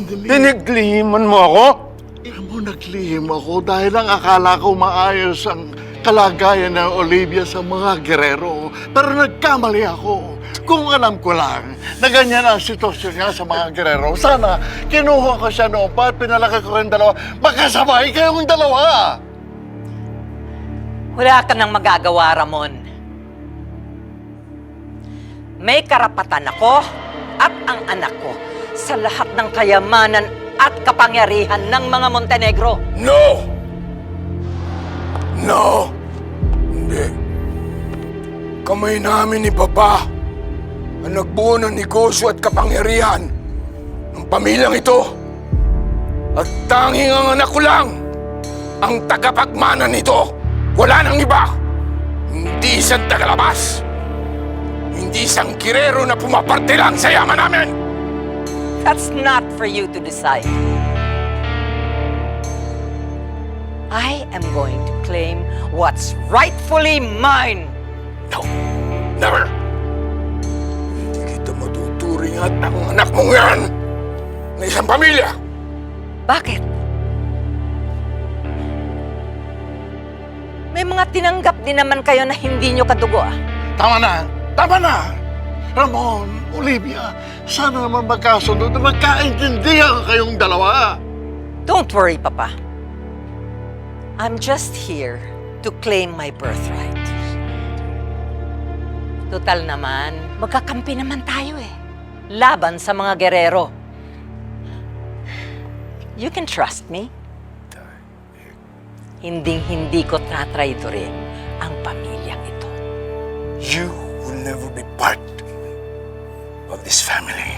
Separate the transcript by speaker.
Speaker 1: Tiniglihiman mo ako?
Speaker 2: Alam mo, naglihim ako dahil ang akala ko maayos ang kalagayan ng Olivia sa mga gerero. Pero nagkamali ako. Kung alam ko lang na ganyan ang sitwasyon niya sa mga gerero, sana kinuha ko siya noon pa at pinalaki ko rin dalawa. Magkasabay kayong dalawa!
Speaker 3: Wala ka nang magagawa, Ramon. May karapatan ako at ang anak ko sa lahat ng kayamanan at kapangyarihan ng mga Montenegro.
Speaker 4: No! No! Hindi. Kamay namin ni Papa ang nagbuo ng negosyo at kapangyarihan ng pamilyang ito. At tanging ang anak ko lang ang tagapagmana nito. Wala nang iba. Hindi isang tagalabas. Hindi isang kirero na pumaparte lang sa yaman namin.
Speaker 3: That's not for you to decide. I am going to claim what's rightfully mine.
Speaker 4: No, never. Hindi kita matuturing at ang anak mong yan na isang pamilya.
Speaker 3: Bakit? May mga tinanggap din naman kayo na hindi nyo kadugo, ah.
Speaker 2: Tama na! Tama na! Ramon, Olivia, sana naman magkasundo na magkaintindihan kayong dalawa.
Speaker 3: Don't worry, Papa. I'm just here to claim my birthright. Total naman, magkakampi naman tayo eh. Laban sa mga gerero. You can trust me. Hinding-hindi ko tatraidorin ang pamilyang ito.
Speaker 4: You will never be part of this family.